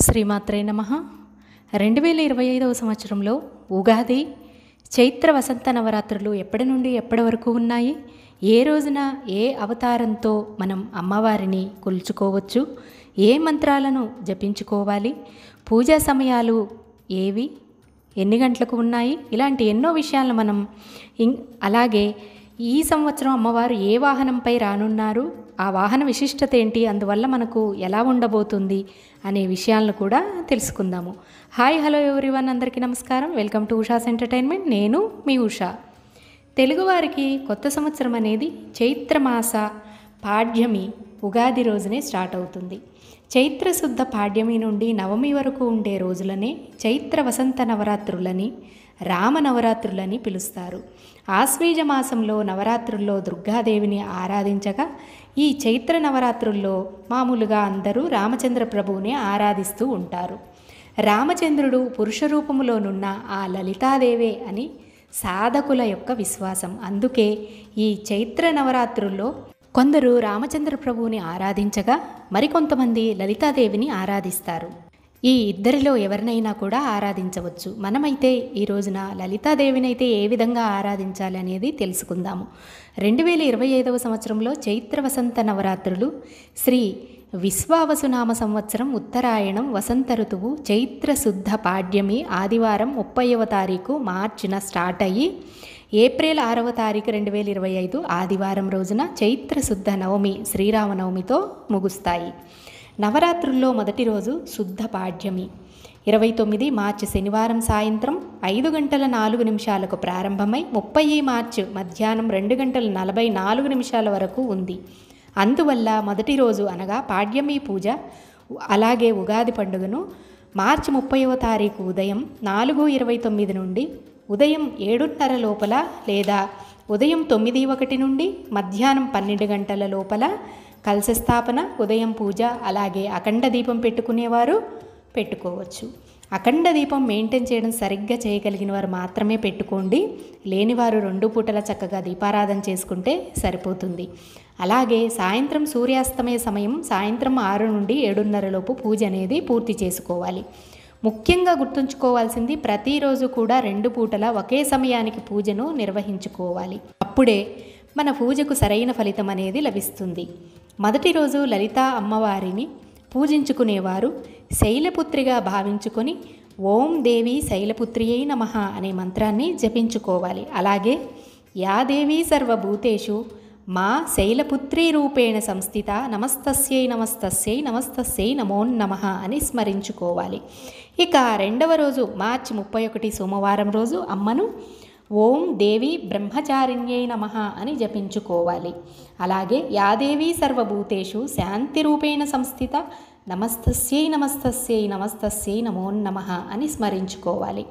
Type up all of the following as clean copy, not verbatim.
శ్రీమాత్రే నమః. 2025వ సంవత్సరంలో ఉగాది చైత్ర వసంత నవరాత్రులు ఎప్పటి నుండి ఎప్పటి వరకు ఉన్నాయి, ఏ రోజున ఏ అవతారంతో మనం అమ్మవారిని కొలుచుకోవచ్చు, ఏ మంత్రాలను జపించుకోవాలి, పూజా సమయాలు ఏవి, ఎన్ని గంటలకు ఉన్నాయి, ఇలాంటి ఎన్నో విషయాలను మనం అలాగే ఈ సంవత్సరం అమ్మవారు ఏ వాహనంపై రానున్నారు, ఆ వాహన విశిష్టత ఏంటి, అందువల్ల మనకు ఎలా ఉండబోతుంది అనే విషయాలను కూడా తెలుసుకుందాము. హాయ్ హలో ఎవ్రీవన్, అందరికీ నమస్కారం. Welcome to Usha's entertainment. నేను మీ ఉషా. తెలుగువారికి కొత్త సంవత్సరం అనేది చైత్రమాస పాడ్యమి ఉగాది రోజునే స్టార్ట్ అవుతుంది. చైత్రశుద్ధ పాడ్యమి నుండి నవమి వరకు ఉండే రోజులనే చైత్ర వసంత నవరాత్రులని, రామనవరాత్రులని పిలుస్తారు. ఆశ్వీజ మాసంలో నవరాత్రుల్లో దుర్గాదేవిని ఆరాధించగా, ఈ చైత్ర నవరాత్రుల్లో మామూలుగా అందరూ రామచంద్ర ప్రభువుని ఆరాధిస్తూ ఉంటారు. రామచంద్రుడు పురుష రూపములోనున్న ఆ లలితాదేవే అని సాధకుల యొక్క విశ్వాసం. అందుకే ఈ చైత్ర నవరాత్రుల్లో కొందరు రామచంద్ర ప్రభువుని ఆరాధించగా, మరికొంతమంది లలితాదేవిని ఆరాధిస్తారు. ఈ ఇద్దరిలో ఎవరినైనా కూడా ఆరాధించవచ్చు. మనమైతే ఈ రోజున లలితాదేవినైతే ఏ విధంగా ఆరాధించాలి అనేది తెలుసుకుందాము. 2025వ సంవత్సరంలో చైత్ర వసంత నవరాత్రులు శ్రీ విశ్వావసునామ సంవత్సరం ఉత్తరాయణం వసంత ఋతువు చైత్ర శుద్ధ పాడ్యమి ఆదివారం 30వ తారీఖు మార్చిన స్టార్ట్ అయ్యి ఏప్రిల్ 6వ తారీఖు 2025 ఆదివారం రోజున చైత్ర శుద్ధ నవమి శ్రీరామనవమితో ముగుస్తాయి. నవరాత్రుల్లో మొదటి రోజు శుద్ధ పాడ్యమి 29 మార్చి శనివారం సాయంత్రం 5 గంటల 4 నిమిషాలకు ప్రారంభమై 30 మార్చి మధ్యాహ్నం 2 గంటల 44 నిమిషాల వరకు ఉంది. అందువల్ల మొదటి రోజు అనగా పాడ్యమి పూజ అలాగే ఉగాది పండుగను మార్చి 30వ తారీఖు ఉదయం 4:29 నుండి ఉదయం 7:30 లోపల లేదా ఉదయం 9:01 నుండి మధ్యాహ్నం 12 గంటల లోపల కలశ స్థాపన, ఉదయం పూజ అలాగే అఖండ దీపం పెట్టుకునేవారు పెట్టుకోవచ్చు. అఖండ దీపం మెయింటైన్ చేయడం సరిగ్గా చేయగలిగిన వారు మాత్రమే పెట్టుకోండి. లేనివారు 2 పూటల చక్కగా దీపారాధన చేసుకుంటే సరిపోతుంది. అలాగే సాయంత్రం సూర్యాస్తమయ సమయం సాయంత్రం 6 నుండి 7:30 లోపు పూజ అనేది పూర్తి చేసుకోవాలి. ముఖ్యంగా గుర్తుంచుకోవాల్సింది, ప్రతిరోజు కూడా 2 పూటల ఒకే సమయానికి పూజను నిర్వహించుకోవాలి. అప్పుడే మన పూజకు సరైన ఫలితం అనేది లభిస్తుంది. మొదటి రోజు లలితా అమ్మవారిని పూజించుకునేవారు శైలపుత్రిగా భావించుకొని ఓం దేవి శైలపుత్రియై నమః అనే మంత్రాన్ని జపించుకోవాలి. అలాగే యాదేవి సర్వభూతేషు మా శైలపుత్రీ రూపేణ సంస్థిత నమస్తస్యై నమస్తస్యై నమస్తస్యై నమో నమః అని స్మరించుకోవాలి. ఇక రెండవ రోజు మార్చి 31 సోమవారం రోజు అమ్మను ఓం దేవి బ్రహ్మచారిణ్యై నమః అని జపించుకోవాలి. అలాగే యాదేవి సర్వభూతేషు శాంతి రూపేణ సంస్థిత నమస్తస్యై నమస్తస్యై నమస్తస్యై నమో నమః అని స్మరించుకోవాలి.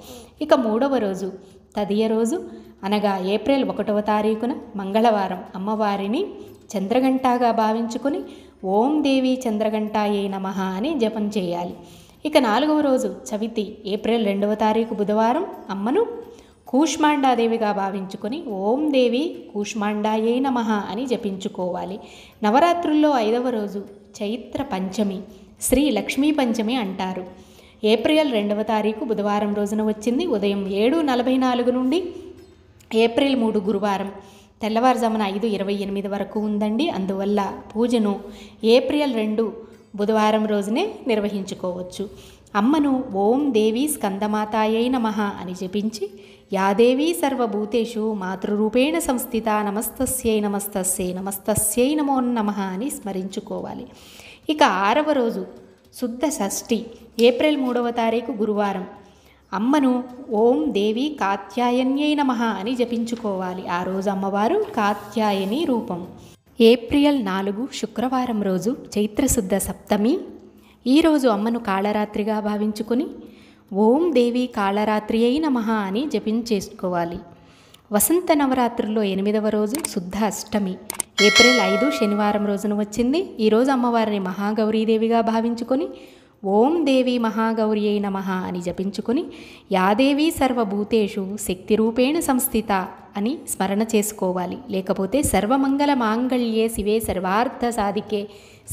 ఇక మూడవ రోజు తదియ రోజు అనగా ఏప్రిల్ 1వ తారీఖున మంగళవారం అమ్మవారిని చంద్రగంటగా భావించుకొని ఓం దేవి చంద్రగంటాయై నమః అని జపం చేయాలి. ఇక నాలుగవ రోజు చవితి ఏప్రిల్ 2వ తారీఖు బుధవారం అమ్మను కూష్మాండాదేవిగా భావించుకొని ఓం దేవి కూష్మాండాయై నమః అని జపించుకోవాలి. నవరాత్రుల్లో 5వ రోజు చైత్ర పంచమి, శ్రీ లక్ష్మీ పంచమి అంటారు. ఏప్రిల్ 2వ తారీఖు బుధవారం రోజున వచ్చింది. ఉదయం 7:44 నుండి ఏప్రిల్ 3 గురువారం తెల్లవారుజామున 5:28 వరకు ఉందండి. అందువల్ల పూజను ఏప్రిల్ 2 బుధవారం రోజునే నిర్వహించుకోవచ్చు. అమ్మను ఓం దేవి స్కందమాతాయై నమః అని జపించి యాదేవి సర్వభూతేషు మాతృరూపేణ సంస్థిత నమస్తస్యై నమస్తస్యై నమస్తస్యై నమో నమః అని స్మరించుకోవాలి. ఇక 6వ రోజు శుద్ధ షష్ఠి ఏప్రిల్ 3వ తారీఖు గురువారం అమ్మను ఓం దేవి కాత్యాయన్యై నమః అని జపించుకోవాలి. ఆ రోజు అమ్మవారు కాత్యాయని రూపం. ఏప్రిల్ 4 శుక్రవారం రోజు చైత్రశుద్ధ సప్తమి. ఈరోజు అమ్మను కాళరాత్రిగా భావించుకొని ఓం దేవి కాళరాత్రి అయి నమః అని జపించేసుకోవాలి. వసంత నవరాత్రుల్లో 8వ రోజు శుద్ధ అష్టమి ఏప్రిల్ 5 శనివారం రోజున వచ్చింది. ఈరోజు అమ్మవారిని మహాగౌరీదేవిగా భావించుకొని ఓం దేవి మహాగౌర్యై నమః అని జపించుకొని యాదేవి సర్వభూతేషు శక్తిరూపేణ సంస్థిత అని స్మరణ చేసుకోవాలి. లేకపోతే సర్వమంగళ మాంగళ్యే శివే సర్వార్థ సాధికే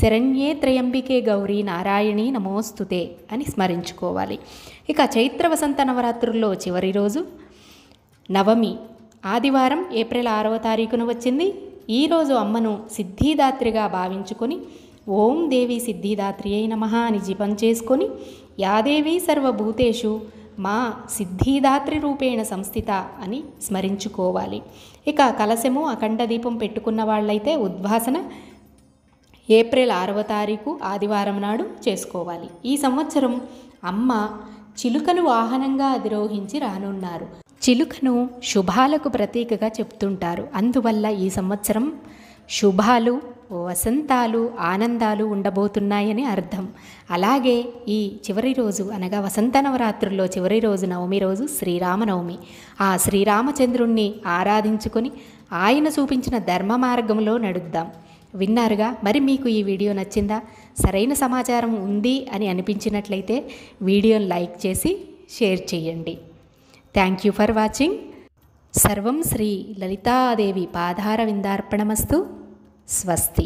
శరణ్యే త్రయంబికే గౌరీ నారాయణీ నమోస్తుతే అని స్మరించుకోవాలి. ఇక చైత్ర వసంత నవరాత్రుల్లో చివరి రోజు నవమి ఆదివారం ఏప్రిల్ 6వ తారీఖున వచ్చింది. ఈరోజు అమ్మను సిద్ధిదాత్రిగా భావించుకొని ఓం దేవి సిద్ధిదాత్రియై నమః అని జపం చేసుకొని యాదేవి సర్వభూతేషు మా సిద్ధిదాత్రి రూపేణ సంస్థిత అని స్మరించుకోవాలి. ఇక కలశము అఖండ దీపం పెట్టుకున్న వాళ్ళైతే ఉద్వాసన ఏప్రిల్ 6వ తారీఖు ఆదివారం నాడు చేసుకోవాలి. ఈ సంవత్సరం అమ్మ చిలుకను వాహనంగా అధిరోహించి రానున్నారు. చిలుకను శుభాలకు ప్రతీకగా చెప్తుంటారు. అందువల్ల ఈ సంవత్సరం శుభాలు, వసంతాలు, ఆనందాలు ఉండబోతున్నాయని అర్థం. అలాగే ఈ చివరి రోజు అనగా వసంత నవరాత్రుల్లో చివరి రోజు నవమి రోజు శ్రీరామనవమి. ఆ శ్రీరామచంద్రుణ్ణి ఆరాధించుకొని ఆయన చూపించిన ధర్మ మార్గంలో నడుద్దాం. విన్నారుగా. మరి మీకు ఈ వీడియో నచ్చిందా? సరైన సమాచారం ఉంది అని అనిపించినట్లయితే వీడియోని లైక్ చేసి షేర్ చేయండి. Thank you for watching. సర్వం శ్రీ లలితాదేవి పాదార విందార్పణమస్తు. స్వస్తి.